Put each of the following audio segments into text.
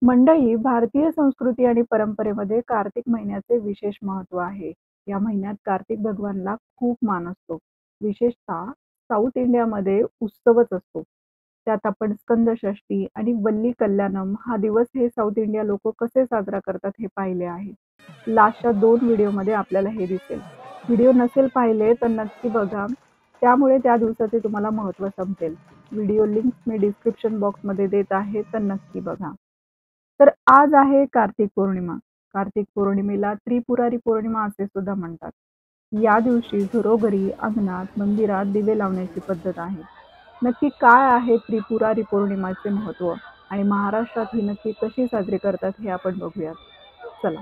मंडळी, भारतीय संस्कृती आणि परंपरेमध्ये कार्तिक महिन्याचे विशेष महत्त्व आहे. या महिन्यात कार्तिक भगवानला खूप मान असतो. विशेषतः साऊथ इंडियामध्ये उत्सवच असतो. त्यात आपण स्कंदषष्ठी आणि वल्ली कल्याणम हा दिवस हे साऊथ इंडिया लोक कसे साजरा करतात हे पाहिले आहे. लास्टच्या 2 व्हिडिओमध्ये आपल्याला हे दिसेल. व्हिडिओ नसेल पाहिले तर नक्की बघा. त्यामुळे त्या दिवसाचे तुम्हाला महत्त्व समजेल. व्हिडिओ लिंक्स मी डिस्क्रिप्शन बॉक्समध्ये देत आहे, तर नक्की बघा. तर आज आहे कार्तिक पौर्णिमा. कार्तिक पौर्णिमेला त्रिपुरारी पौर्णिमा असे सुद्धा म्हणतात. या दिवशी घरोघरी, अंगणात, मंदिरात दिवे लावण्याची पद्धत आहे. नक्की काय आहे त्रिपुरारी पौर्णिमाचे महत्त्व आणि महाराष्ट्रात ही नक्की कशी साजरी करतात हे आपण बघूयात. चला.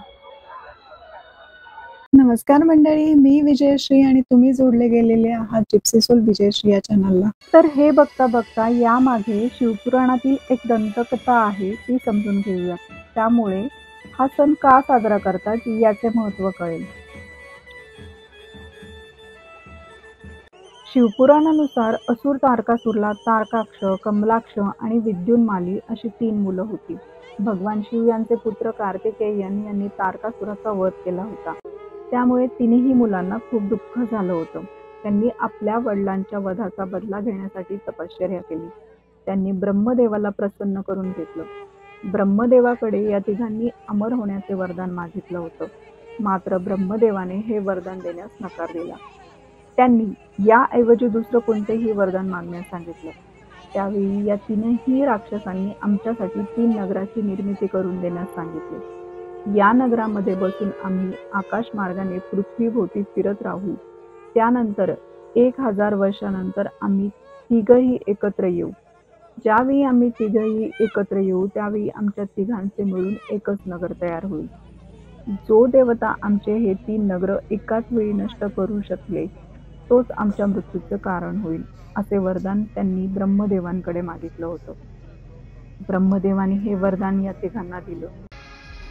नमस्कार मंडळी, मी विजयश्री आणि तुम्ही जोडले गेलेले आहात जिप्सी सोल विजयश्री या चॅनलला. तर हे बघता बघता यामागे शिवपुराणातील एक दंतकथा आहे ती समजून घेऊया. त्यामुळे हा सण का साजरा करतात याचे महत्त्व कळेल. शिवपुराणानुसार असुर तारकासुरला तारकाक्ष, कमलाक्ष आणि विद्युन्माली अशी 3 मुलं होती. भगवान शिव यांचे पुत्र कार्तिकेयन यांनी तारकासुराचा वध केला होता. त्यामुळे तिन्ही मुलांना खूप दुःख झालं होतं. त्यांनी आपल्या वडिलांच्या वधाचा बदला घेण्यासाठी तपश्चर्या केली. त्यांनी ब्रह्मदेवाला प्रसन्न करून घेतलं. ब्रह्मदेवाकडे या तिघांनी अमर होण्याचे वरदान मागितलं होतं. मात्र ब्रह्मदेवाने हे वरदान देण्यास नकार दिला. त्यांनी याऐवजी दुसरं कोणतेही वरदान मागण्यास सांगितलं. त्यावेळी या तीनही राक्षसांनी आमच्यासाठी 3 नगराची निर्मिती करून देण्यास सांगितले. या नगरामध्ये बसून आम्ही आकाशमार्गाने पृथ्वीभोवती फिरत राहू. त्यानंतर 1000 वर्षानंतर आम्ही तिघही एकत्र येऊ. ज्यावेळी आम्ही तिघही एकत्र येऊ त्यावेळी आमच्या तिघांचे मिळून एकच नगर तयार होईल. जो देवता आमचे हे 3 नगर एकाच वेळी नष्ट करू शकले तोच आमच्या मृत्यूचं कारण होईल, असे वरदान त्यांनी ब्रह्मदेवांकडे मागितलं होतं. ब्रह्मदेवाने हे वरदान या तिघांना दिलं.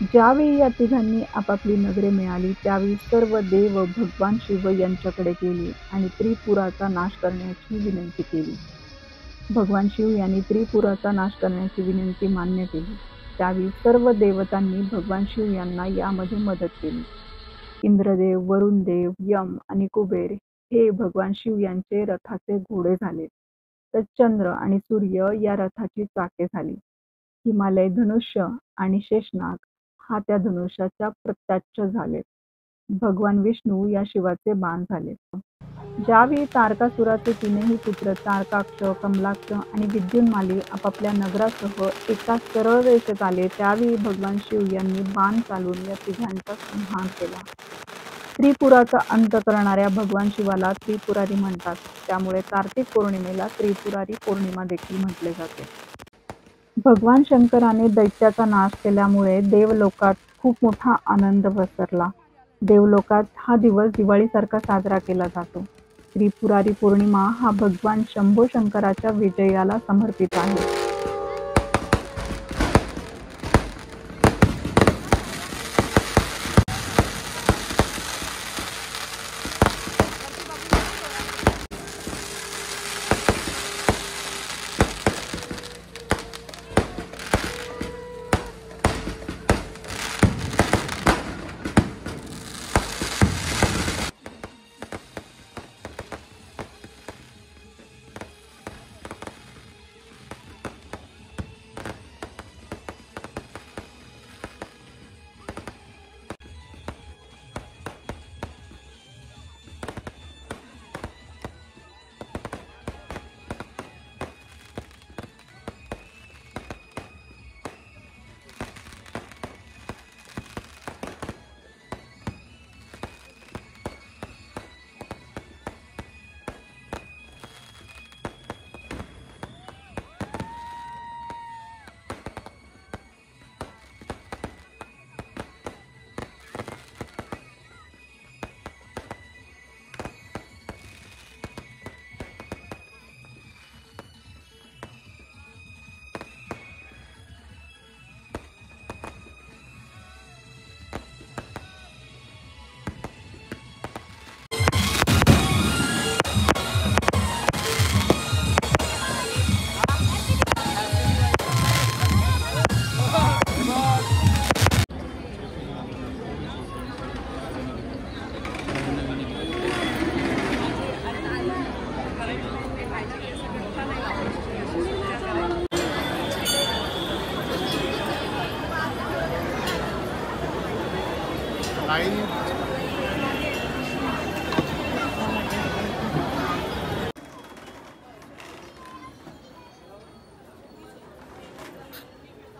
ज्यावेळी या तिघांनी आपापली नगरे मिळाली त्यावेळी सर्व देव भगवान शिव यांच्याकडे गेले आणि त्रिपुराचा नाश करण्याची विनंती केली. भगवान शिव यांनी त्रिपुराचा नाश करण्याची विनंती मान्य केली. त्यावेळी सर्व देवतांनी भगवान शिव यांना यामध्ये मदत केली. इंद्रदेव, वरुणदेव, यम आणि कुबेर हे भगवान शिव यांचे रथाचे घोडे झाले. तर चंद्र आणि सूर्य या रथाची चाके झाली. हिमालय धनुष्य आणि शेषनाग हा त्या धनुष्याच्या प्रत्याच्छ झाले. भगवान विष्णू या शिवाचे बाण झाले. ज्यावेळी तारकासुराचे 3ही पुत्र तारकाक्ष, कमलाक्ष आणि विद्युन्माली आपापल्या नगरासह एका सरळ रेषेत आले त्यावेळी भगवान शिव यांनी बाण चालून या तिघांचा संहार केला. त्रिपुराचा अंत करणाऱ्या भगवान शिवाला त्रिपुरारी म्हणतात. त्यामुळे कार्तिक पौर्णिमेला त्रिपुरारी पौर्णिमा देखील म्हटले जाते. भगवान शंकराने दैत्याचा नाश केल्यामुळे देवलोकात खूप मोठा आनंद पसरला. देवलोकात हा दिवस दिवाळीसारखा साजरा केला जातो. त्रिपुरारी पौर्णिमा हा भगवान शंभो शंकराच्या विजयाला समर्पित आहे.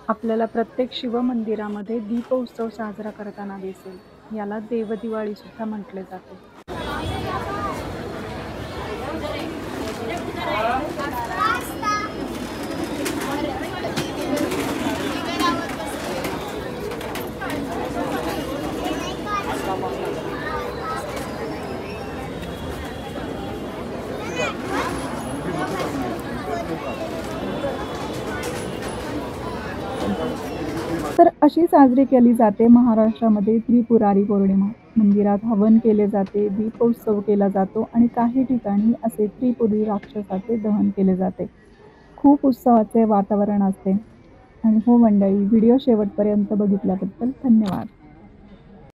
आपल्याला प्रत्येक शिवमंदिरामध्ये दीपोत्सव साजरा करताना दिसेल. याला देवदिवाळी सुद्धा म्हटले जाते. तर अशी साजरी केली जाते महाराष्ट्रामध्ये त्रिपुरारी पौर्णिमा. मंदिरात हवन केले जाते, दीपोत्सव केला जातो आणि काही ठिकाणी असे त्रिपुरी राक्षसाचे दहन केले जाते. खूप उत्सवाचे वातावरण असते. आणि हो मंडळी, व्हिडिओ शेवटपर्यंत बघितल्याबद्दल धन्यवाद.